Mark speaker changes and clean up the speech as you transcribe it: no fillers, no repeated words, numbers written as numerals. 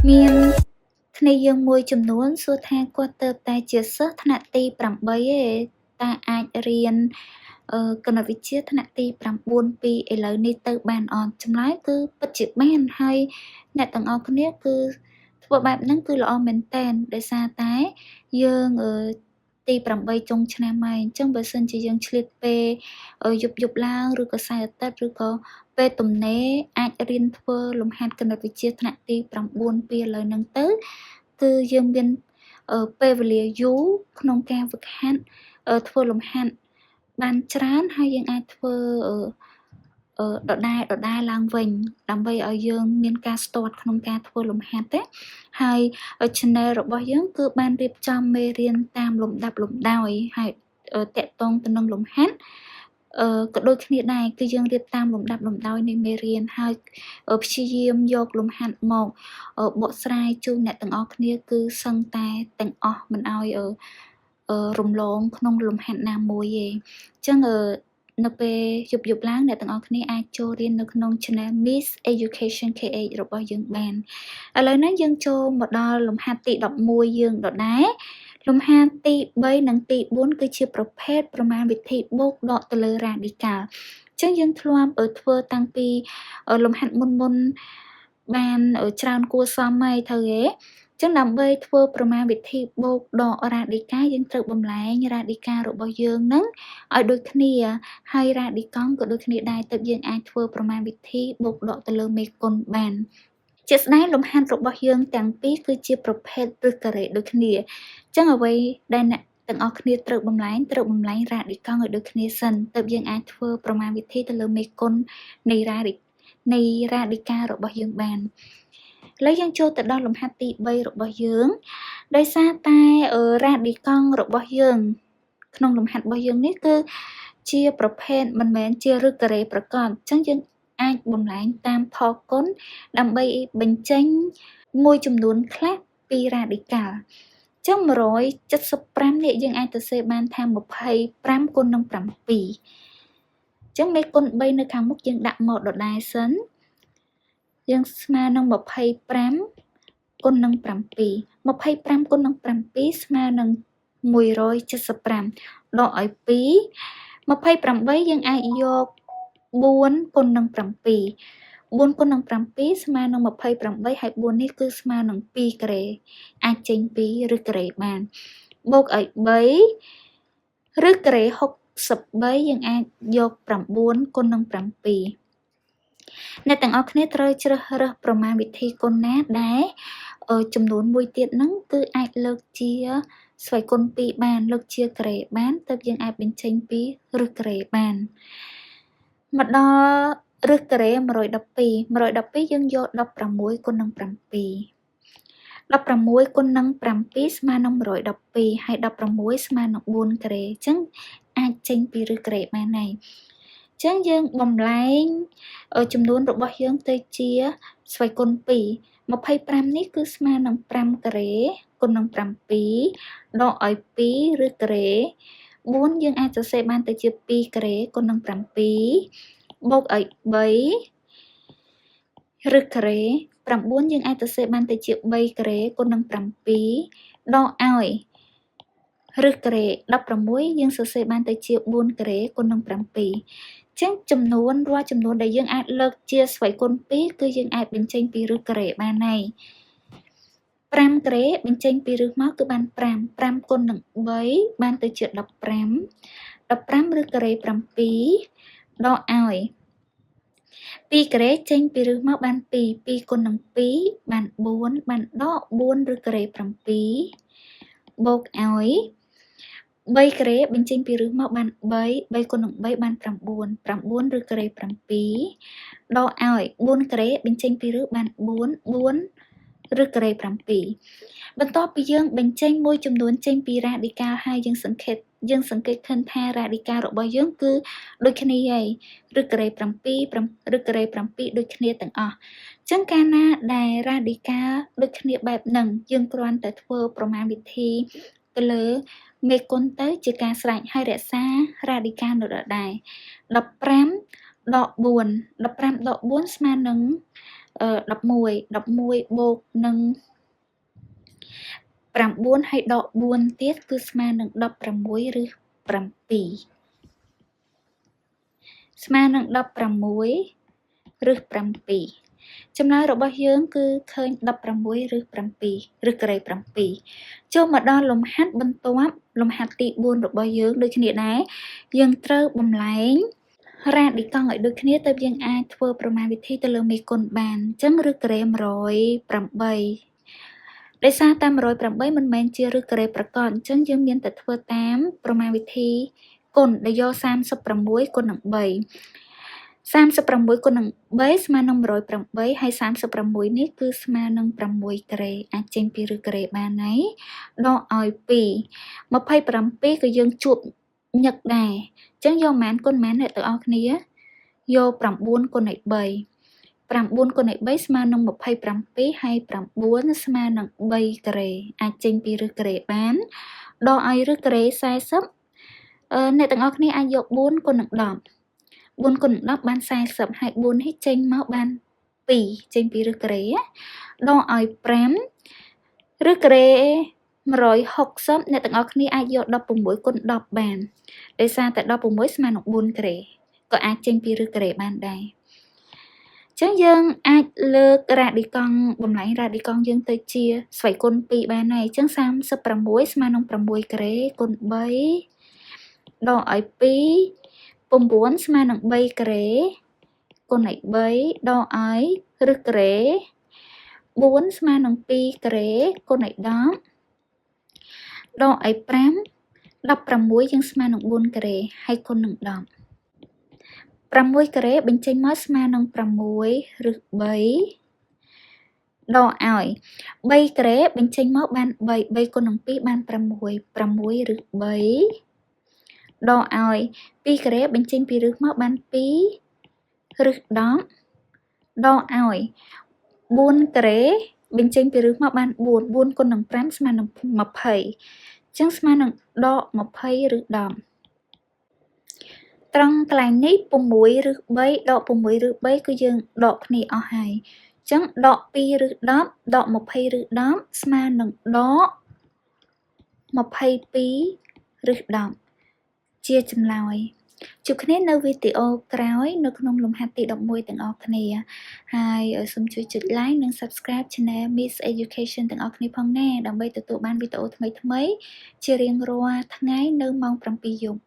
Speaker 1: មានគ្នាយើងមួយចំនួនសួរថាគាត់ទើបតែជាសិស្សថ្នាក់ទី8ឯតើអាចរៀនគណិតវិទ្យាថ្នាក់ទី9ពីឥឡូវនេះទៅបានអត់ចម្លើយគឺពិតជាបានហើយអ្នកទាំងអស់គ្នាគឺធ្វើបែបហ្នឹងគឺល្អមែនតែនដោយសារតែយើងទី8ចុងឆ្នាំហើយអញ្ចឹងបើសិនជាយើងឆ្លៀតពេលយប់ឡើងឬក៏សៅរ៍អាទិត្យឬក៏ពេលទំនេរអាចរៀនធ្វើលំហាត់គណិតវិទ្យាថ្នាក់ទី9ពីឥឡូវហ្នឹងទៅគឺយើងមានពេលវេលាយូរក្នុងការហ្វឹកហាត់ធ្វើលំហាត់បានច្រើនហើយយើងអាចធ្វើដដែលឡើងវិញដើម្បីឲ្យយើងមានការស្ទាត់ក្នុងការធ្វើលំហាត់ទេហើយ channel របស់យើងគឺបានរៀបចំមេរៀនតាមលំដាប់លំដោយហើយតាក់ទងទៅនឹងលំហាត់ក៏ដូចគ្នាដែរគឺយើងរៀបតាមលំដាប់លំដោយនៃមេរៀនហើយព្យាយាមយកលំហាត់មកបកស្រាយជូនអ្នកទាំងអស់គ្នាគឺសឹងតែទាំងអស់មិនឲ្យរំលងក្នុងលំហាត់ណាមួយទេអញ្ចឹងនៅពេលយប់ឡើងអ្នកទាំងអស់គ្នាអាចចូលរៀននៅក្នុង channel Miss Education KH របស់យើងបានឥឡូវនេះយើងចូលមកដល់លំហាត់ទី11យើងដដែលលំហាត់ទី3និងទី4គឺជាប្រភេទប្រមាណវិធីបូកដកទៅលើ radical អញ្ចឹងយើងធ្លាប់ធ្វើតាំងពីលំហាត់មុនបានច្រើនគួរសមហើយទៅទេចឹងដើម្បីធ្វើប្រមាណវិធីបូកដក radical យើងត្រូវបំលែង radical របស់យើងនឹងឲ្យដូចគ្នាហើយ radical ក៏ដូចគ្នាដែរទើបយើងអាចធ្វើប្រមាណវិធីបូកដកទៅលើមេគុណបានជាស្ដែងលំហាត់របស់យើងទាំងពីរគឺជាប្រភេទឫសការ៉េដូចគ្នាចឹងអ្វីដែលអ្នកទាំងអស់គ្នាត្រូវបំលែង radical ឲ្យដូចគ្នាសិនទើបយើងអាចធ្វើប្រមាណវិធីទៅលើមេគុណនៃ radical របស់យើងបានឥឡូវយើងចូលទៅដល់លំហាត់ទី3របស់យើងដោយសារតែ radical របស់យើងក្នុងលំហាត់របស់យើងនេះគឺជាប្រភេទមិនមែនជាឫសការ៉េប្រកបអញ្ចឹងយើងអាចបំលែងតាមផលគុណដើម្បីបញ្ចេញមួយចំនួនខ្លះពី radical ចឹង175នេះយើងអាចទៅសេបានថា25គុណនឹង7ចឹងមេគុណ3នៅខាងមុខយើងដាក់មកដដែលសិនយើងស្មើនឹង25គុណនឹង7 25គុណនឹង7ស្មើនឹង175ដកឲ្យ2 28យើងអាចយក4គុណនឹង7 4គុណនឹង7ស្មើនឹង28ហើយ4នេះគឺស្មើនឹង2ការ៉េអាចចេញពីឫសការ៉េបានបូកឲ្យ3ឫសការ៉េ63យើងអាចយក9គុណនឹង7អ្នកទាំងអស់គ្នាត្រូវជ្រើសរើសប្រមាណវិធីគុណណាដែលចំនួនមួយទៀតហ្នឹងគឺអាចលើកជាស្វ័យគុណ2បានលើកជាការ៉េបានទើបយើងអាចបញ្ចេញពីឫសការ៉េបានមកដល់ឫសការ៉េ112យើងយក16គុណនឹង7 16គុណនឹង7ស្មើនឹង112ហើយ16ស្មើនឹង4ការ៉េអញ្ចឹងអាចចេញពីឫសការ៉េបានហើយអញ្ចឹងយើងបំលែងចំនួនរបស់យើងទៅជាស្វ័យគុណ2 25នេះគឺស្មើនឹង5ការ៉េគុណនឹង7ដកឲ្យ2ឬការ៉េ4យើងអាចសរសេរបានទៅជា2ការ៉េគុណនឹង7បូកឲ្យ3ឬការ៉េ9យើងអាចសរសេរបានទៅជា3ការ៉េគុណនឹង7ដកឲ្យឬការ៉េ16យើងសរសេរបានទៅជា4ការ៉េគុណនឹង7ចឹងចំនួនរាល់ចំនួនដែលយើងអាចលើកជាស្វ័យគុណ2គឺយើងអាចបញ្ចេញពីឫសការ៉េបានហើយ5ការ៉េបញ្ចេញពីឫសមកគឺបាន5គុណនឹង3បានទៅជា15ឬការ៉េ7ដកឲ្យ2ការ៉េចេញពីឫសមកបាន2គុណនឹង2បាន4បានដក4ឬការ៉េ7បូកឲ្យ3ការ៉េបញ្ចេញពីឫសមកបាន3គុណនឹង3បាន9ឬការ៉េ7ដកឲ្យ4ការ៉េបញ្ចេញពីឫសបាន4ឬការ៉េ7បន្ទាប់ពីយើងបញ្ចេញមួយចំនួនចេញពី radical ហើយយើងសង្កេតឃើញថា radical របស់យើងគឺដូចគ្នាហើយឬការ៉េ7ឬការ៉េ7ដូចគ្នាទាំងអស់អញ្ចឹងកាលណាដែល radical ដូចគ្នាបែបហ្នឹងយើងគ្រាន់តែធ្វើប្រមាណវិធីទៅលើមេគុណទៅជាការស្រេចហើយរក្សា radical នៅដដែល15ដក4ស្មើនឹង 11 បូកនឹង9ហើយដក4ទៀតគឺស្មើនឹង16ឬ7ស្មើនឹង16ឬ7ចម្លើយរបស់យើងគឺឃើញ16ឬ7ឬការ៉េ7ចូលមកដល់លំហាត់បន្ទាប់លំហាត់ទី4របស់យើងដូចគ្នាដែរយើងត្រូវបំលែងរ៉ាឌីកង់ឲ្យដូចគ្នាទៅយើងអាចធ្វើប្រមាណវិធីទៅលើមេគុណបានអញ្ចឹងឬការ៉េ108ដោយសារតាម108មិនមែនជាឬការ៉េប្រកបអញ្ចឹងយើងមានតែធ្វើតាមប្រមាណវិធីគុណដែលយក36គុណនឹង3 36គុណនឹង3ស្មើនឹង108ហើយ36នេះគឺស្មើនឹង6ការ៉េអាចចេញពីឬការ៉េបានហើយដកឲ្យ2 27ក៏យើងជួបញឹកដែរអញ្ចឹងយកប៉ុន្មានគុណប៉ុន្មានអ្នកទាំងអស់គ្នាយក9គុណឲ្យ3 9គុណឲ្យ3ស្មើនឹង27ហើយ9ស្មើនឹង3ការ៉េអាចចេញពីឬការ៉េបានដកឲ្យឬការ៉េ40អ្នកទាំងអស់គ្នាអាចយក4គុណនឹង10 4គុណ10បាន40ហើយ4នេះចេញមកបាន2ចេញពីឬការ៉េដកឲ្យ5ឬការ៉េ160អ្នកទាំងអស់គ្នាអាចយក16គុណ10បានដោយសារតែ16ស្មើនឹង4ការ៉េក៏អាចចេញពីឬការ៉េបានដែរអញ្ចឹងយើងអាចលើករ៉ាឌីកង់បំលែងរ៉ាឌីកង់យើងទៅជាស្វ័យគុណ2បានហើយអញ្ចឹង36ស្មើនឹង6ការ៉េគុណ3ដកឲ្យ2 9ស្មើនឹង3ការ៉េគុណឲ្យ3ដកឲ្យឬការ៉េ4ស្មើនឹង2ការ៉េគុណឲ្យ10ដកឲ្យ5 16យើងស្មើនឹង4ការ៉េហើយគុណនឹង10 6ការ៉េបញ្ចេញមកស្មើនឹង6ឬ3ដកឲ្យ3ការ៉េបញ្ចេញមកបាន3គុណនឹង2បាន6 6ឬ3ដកឲ្យ2ការ៉េបញ្ចេញពីរឹសមកបាន2រឹស10ដកឲ្យ4ការ៉េបញ្ចេញពីរឹសមកបាន4គុណនឹង5ស្មើនឹង20អញ្ចឹងស្មើនឹងដក20ឬ10ត្រង់កន្លែងនេះ6ឬ3ដក6ឬ3គឺយើងដកគ្នាអស់ហើយអញ្ចឹងដក2ឬ10ដក20ឬ10ស្មើនឹងដក22ឬ10ជាចម្លើយជួបគ្នានៅវីដេអូក្រោយនៅក្នុងលំហាត់ទី11ទាំងអស់គ្នាហើយសូមជួយចុច like និង subscribe channel Miss Education ទាំងអស់គ្នាផងណាដើម្បីទទួលបានវីដេអូថ្មីៗជារៀងរាល់ថ្ងៃនៅម៉ោង 7 យប់